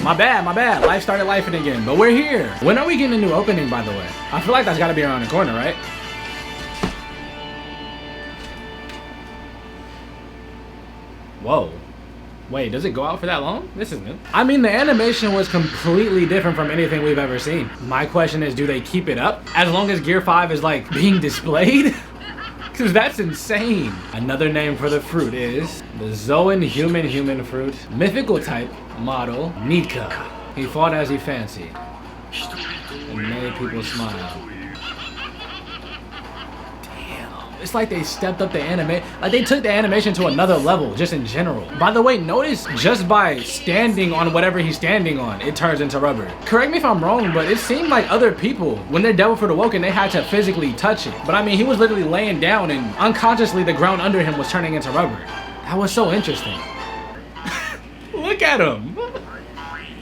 My bad, my bad. Life started lifing again, but we're here. When are we getting a new opening, by the way? I feel like that's gotta be around the corner, right? Whoa. Wait, does it go out for that long? This is new. I mean, the animation was completely different from anything we've ever seen. My question is, do they keep it up as long as Gear 5 is like being displayed? Because that's insane. Another name for the fruit is the Zoan human fruit. Mythical type model, Nika. He fought as he fancied and made people smile. It's like they stepped up the anime, like they took the animation to another level just in general. By the way, notice just by standing on whatever he's standing on, it turns into rubber. Correct me if I'm wrong, but it seemed like other people, when they're Devil Fruit Awoken, they had to physically touch it. But I mean, he was literally laying down and unconsciously the ground under him was turning into rubber. That was so interesting. Look at him.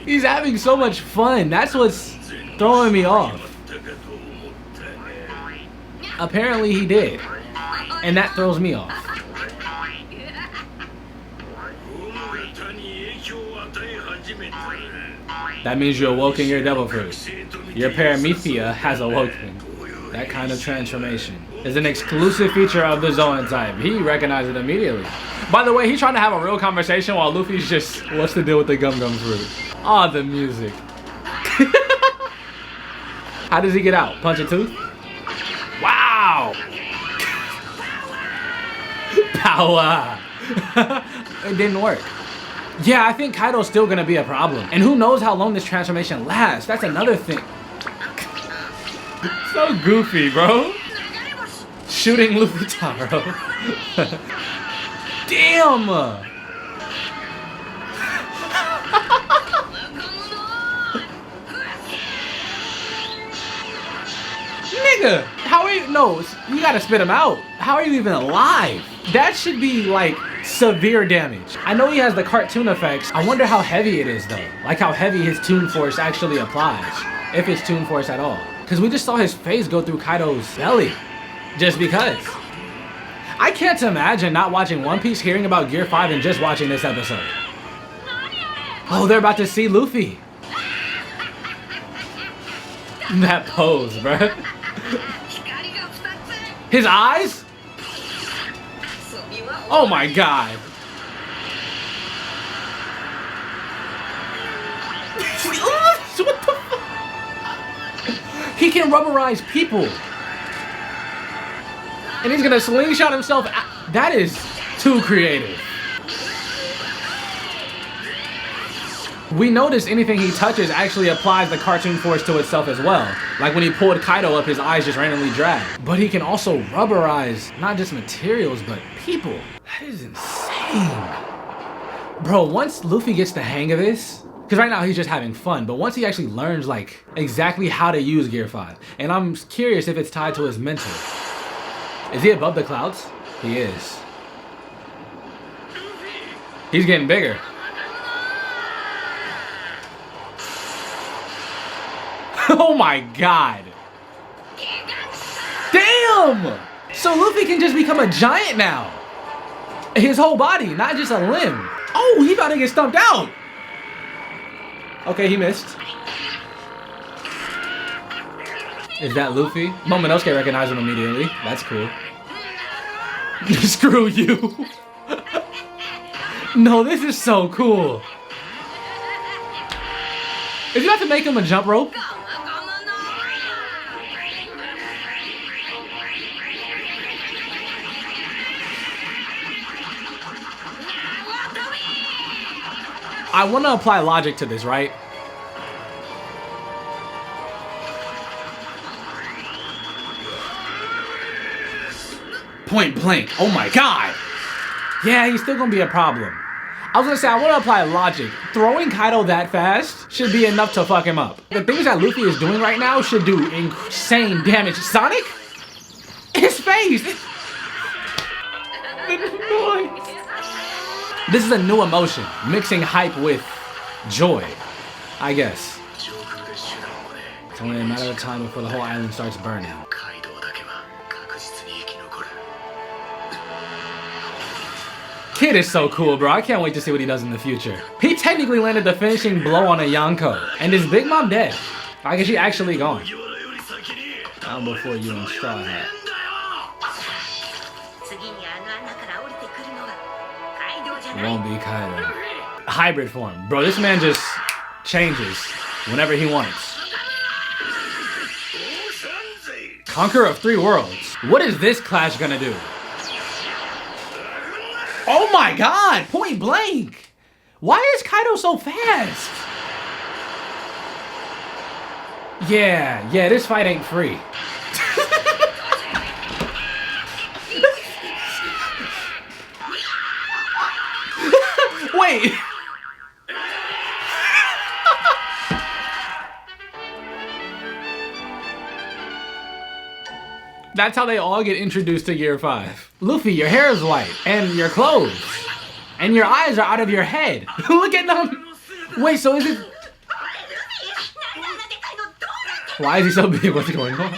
He's having so much fun. That's what's throwing me off. Apparently he did. And that throws me off. That means you awoken your devil fruit. Your Paramethea has awoken. That kind of transformation is an exclusive feature of the Zoan type. He recognized it immediately. By the way, he's trying to have a real conversation while Luffy's just, what's the deal with the Gum Gum fruit? Ah, the music. How does he get out? Punch a tooth? Wow! Power! It didn't work. Yeah, I think Kaido's still gonna be a problem. And who knows how long this transformation lasts? That's another thing. So goofy, bro. Shooting Luffy Taro. Damn! Nigga, how are you? No, you gotta spit him out. How are you even alive? That should be like severe damage. I know he has the cartoon effects. I wonder how heavy it is though. Like how heavy his Toon Force actually applies. If it's Toon Force at all. Because we just saw his face go through Kaido's belly. Just because. I can't imagine not watching One Piece, hearing about Gear 5 and just watching this episode. Oh, they're about to see Luffy. That pose, bruh. His eyes? Oh my god. What the fuck? He can rubberize people. And he's gonna slingshot himself. That is too creative. We notice anything he touches actually applies the cartoon force to itself as well. Like when he pulled Kaido up, his eyes just randomly dragged. But he can also rubberize not just materials, but people. That is insane. Bro, once Luffy gets the hang of this, because right now he's just having fun, but once he actually learns like exactly how to use Gear 5, and I'm curious if it's tied to his mental. Is he above the clouds? He is. He's getting bigger. Oh my god. Damn! So Luffy can just become a giant now. His whole body, not just a limb. Oh, he about to get stumped out. Okay, he missed. Is that Luffy? Momonosuke recognized him immediately. That's cool. Screw you. No, this is so cool. If you have to make him a jump rope. I want to apply logic to this, right? Point blank. Oh my god. Yeah, he's still gonna be a problem. I was gonna say, I want to apply logic. Throwing Kaido that fast should be enough to fuck him up. The things that Luffy is doing right now should do insane damage. Sonic? His face! The noise. This is a new emotion, mixing hype with joy, I guess. It's only a matter of time before the whole island starts burning. Kid is so cool, bro. I can't wait to see what he does in the future. He technically landed the finishing blow on a Yonko. And his big mom dead. I guess she actually gone. Down before you in Straw Hat. Won't be Kaido. Hybrid form. Bro, this man just changes whenever he wants. Conqueror of 3 worlds. What is this clash gonna do? Oh my god! Point blank! Why is Kaido so fast? Yeah, this fight ain't free. Wait! That's how they all get introduced to Gear 5. Luffy, your hair is white, and your clothes, and your eyes are out of your head. Look at them. Wait, so is it... Why is he so big? What's going on?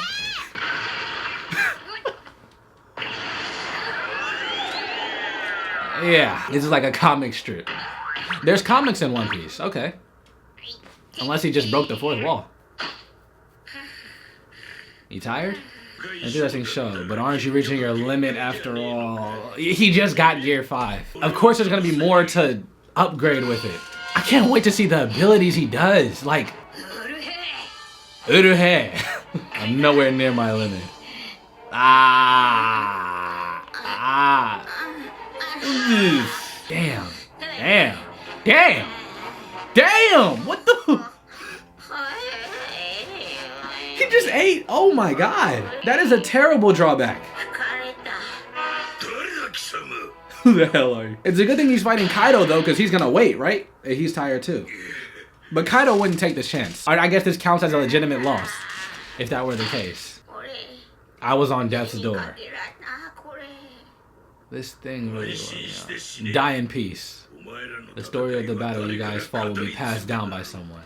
Yeah, this is like a comic strip. There's comics in One Piece. Okay. Unless he just broke the 4th wall. You tired? Interesting show, but aren't you reaching your limit after all? He just got Gear 5. Of course there's gonna be more to upgrade with it. I can't wait to see the abilities he does. Like, Uruhe. I'm nowhere near my limit. Damn. What the? He just ate. Oh my god. That is a terrible drawback. Who the hell are you? It's a good thing he's fighting Kaido though, because he's gonna wait, right? And he's tired too. But Kaido wouldn't take this chance. I guess this counts as a legitimate loss, if that were the case. I was on death's door. This thing really was, die in peace. The story of the battle you guys fought will be passed down by someone.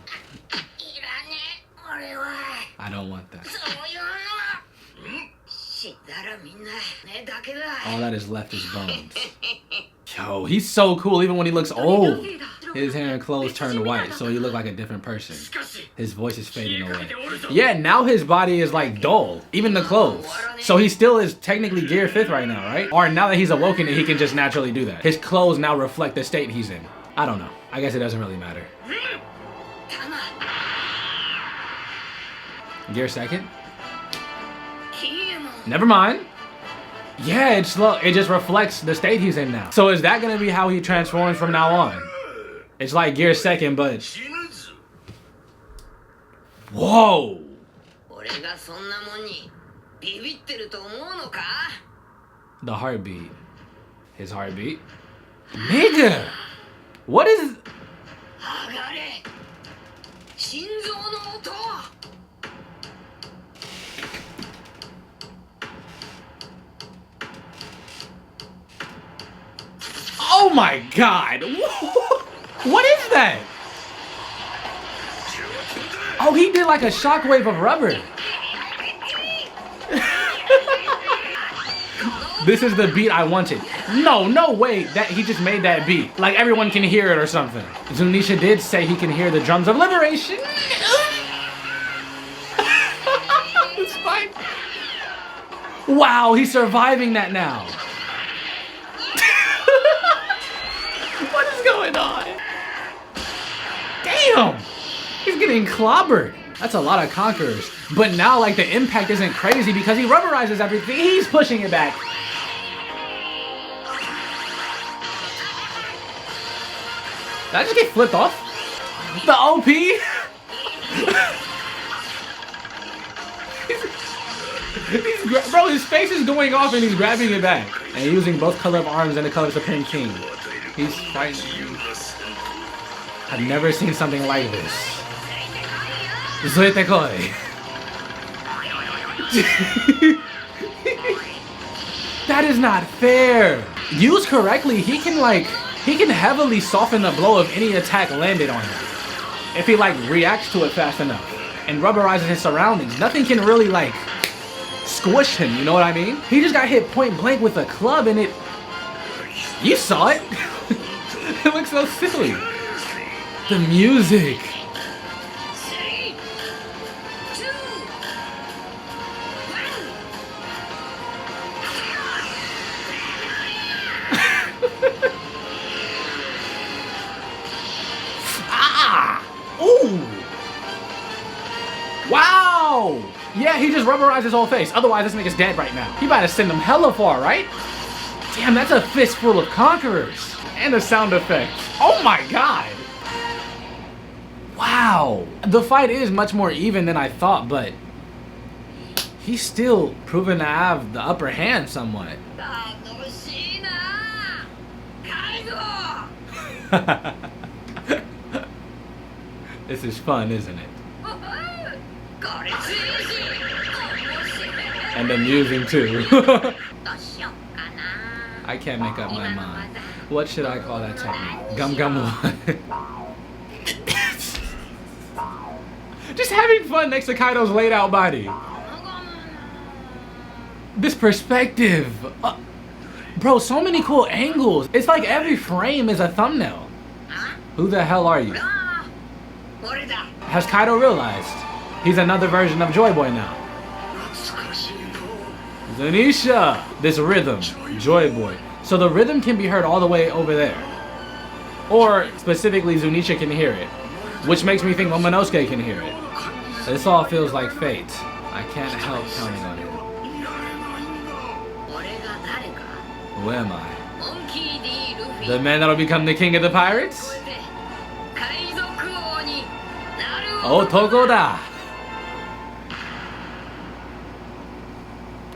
I don't want that. All that is left is bones. Yo, he's so cool even when he looks old. His hair and clothes turned white, so he looked like a different person. His voice is fading away. Yeah, now his body is like dull. Even the clothes. So he still is technically Gear 5th right now, right? Or now that he's awoken, he can just naturally do that. His clothes now reflect the state he's in. I don't know. I guess it doesn't really matter. Gear 2nd? Never mind. Yeah, it's slow. It just reflects the state he's in now. So is that gonna be how he transforms from now on? It's like Gear 2nd, but... Whoa! The heartbeat. His heartbeat? Nigga! What is... Oh my god! What is that? Oh, he did like a shockwave of rubber. This is the beat I wanted. No way. That he just made that beat. Like everyone can hear it or something. Zunisha did say he can hear the drums of liberation. It's fine. Wow, he's surviving that now. What is going on? Damn! He's getting clobbered. That's a lot of conquerors. But now, like, the impact isn't crazy because he rubberizes everything. He's pushing it back. Did I just get flipped off? The OP? Bro, his face is going off and he's grabbing it back. And using both color of arms and the color of Supreme King. He's fighting. I've never seen something like this. Zuetekoi. That is not fair. Used correctly, he can heavily soften the blow of any attack landed on him. If he like reacts to it fast enough and rubberizes his surroundings, nothing can really like squish him, you know what I mean? He just got hit point blank with a club and it... You saw it? It looks so silly. The music. Ah! Ooh! Wow! Yeah, he just rubberized his whole face. Otherwise, this nigga's dead right now. He about to send him hella far, right? Damn, that's a fistful of conquerors. And a sound effect. Oh my god! Wow. The fight is much more even than I thought, but he's still proven to have the upper hand somewhat. This is fun, isn't it? And amusing too. I can't make up my mind. What should I call that technique? Gum gum one. Just having fun next to Kaido's laid out body. This perspective. Bro, so many cool angles. It's like every frame is a thumbnail. Who the hell are you? Has Kaido realized he's another version of Joy Boy now? Zunisha! This rhythm, Joy Boy. So the rhythm can be heard all the way over there. Or, specifically, Zunisha can hear it. Which makes me think Momonosuke can hear it. This all feels like fate. I can't help counting on it. Who am I? The man that'll become the king of the pirates? Otoko da!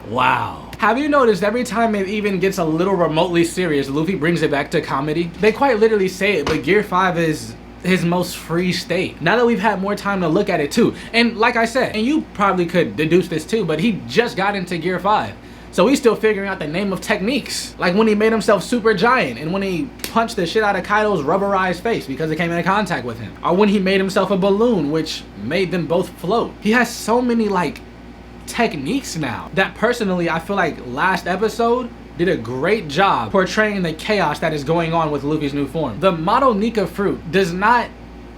Wow. Have you noticed every time it even gets a little remotely serious, Luffy brings it back to comedy? They quite literally say it, but Gear 5 is his most free state. Now that we've had more time to look at it too, and like I said, and you probably could deduce this too, but he just got into Gear 5. So he's still figuring out the name of techniques. Like when he made himself super giant and when he punched the shit out of Kaido's rubberized face because it came into contact with him. Or when he made himself a balloon, which made them both float. He has so many like techniques now that personally I feel like last episode did a great job portraying the chaos that is going on with Luffy's new form. The model Nika fruit does not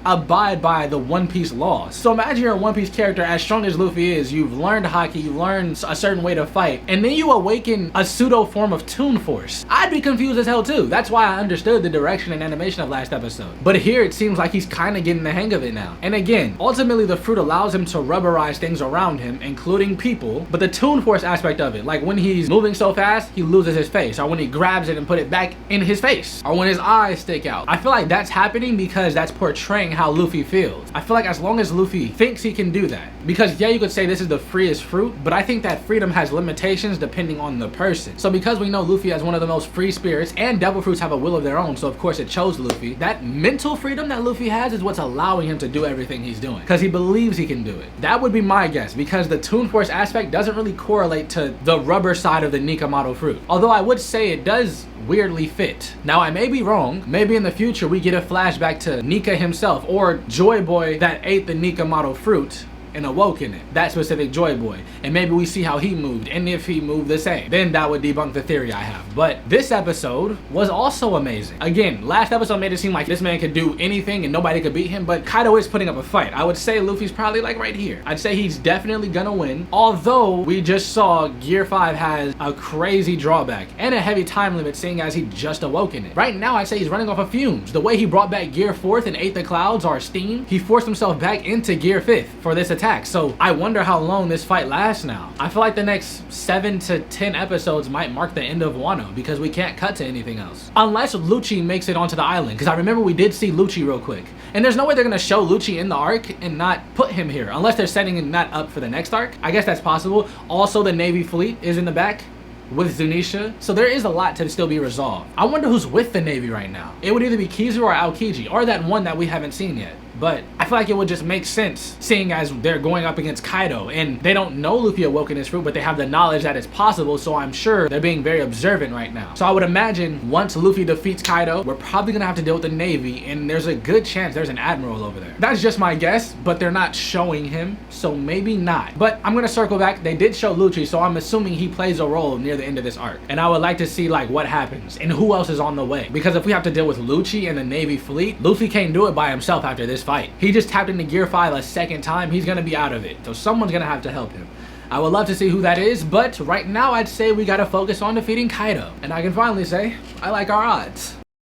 abide by the One Piece laws. So imagine you're a One Piece character as strong as Luffy is, you've learned Haki, you've learned a certain way to fight, and then you awaken a pseudo form of Toon Force. I'd be confused as hell too. That's why I understood the direction and animation of last episode. But here it seems like he's kind of getting the hang of it now. And again, ultimately the fruit allows him to rubberize things around him, including people, but the Toon Force aspect of it, like when he's moving so fast, he loses his face, or when he grabs it and put it back in his face, or when his eyes stick out. I feel like that's happening because that's portraying how Luffy feels. I feel like as long as Luffy thinks he can do that, because yeah, you could say this is the freest fruit, but I think that freedom has limitations depending on the person. So because we know Luffy has one of the most free spirits, and devil fruits have a will of their own, so of course it chose Luffy, that mental freedom that Luffy has is what's allowing him to do everything he's doing, because he believes he can do it. That would be my guess, because the Toon Force aspect doesn't really correlate to the rubber side of the Nika model fruit, although I would say it does weirdly fit. Now I may be wrong, maybe in the future we get a flashback to Nika himself, or Joy Boy that ate the Nika model fruit and awoke in it, that specific Joy Boy, and maybe we see how he moved, and if he moved the same, then that would debunk the theory I have. But this episode was also amazing. Again, last episode made it seem like this man could do anything and nobody could beat him, but Kaido is putting up a fight. I would say Luffy's probably like right here. I'd say he's definitely gonna win, although we just saw Gear 5 has a crazy drawback and a heavy time limit, seeing as he just awoke in it. Right now I'd say he's running off of fumes. The way he brought back Gear 4th and ate the clouds, or steam, he forced himself back into Gear 5th for this attack. So I wonder how long this fight lasts now. I feel like the next 7 to 10 episodes might mark the end of Wano, because we can't cut to anything else. Unless Lucci makes it onto the island, because I remember we did see Lucci real quick. And there's no way they're gonna show Lucci in the arc and not put him here, unless they're setting that up for the next arc. I guess that's possible. Also, the Navy fleet is in the back with Zunisha, so there is a lot to still be resolved. I wonder who's with the Navy right now. It would either be Kizu or Aokiji, or that one that we haven't seen yet. but I feel like it would just make sense, seeing as they're going up against Kaido, and they don't know Luffy awoken his fruit, but they have the knowledge that it's possible, so I'm sure they're being very observant right now. So I would imagine once Luffy defeats Kaido, we're probably gonna have to deal with the Navy, and there's a good chance there's an admiral over there. That's just my guess, but they're not showing him, so maybe not. But I'm gonna circle back. They did show Lucci, so I'm assuming he plays a role near the end of this arc, and I would like to see like what happens and who else is on the way, because if we have to deal with Lucci and the Navy fleet, Luffy can't do it by himself after this fight. He just tapped into Gear 5 a second time. He's gonna be out of it, so someone's gonna have to help him. I would love to see who that is, but right now I'd say we gotta focus on defeating Kaido, and I can finally say I like our odds.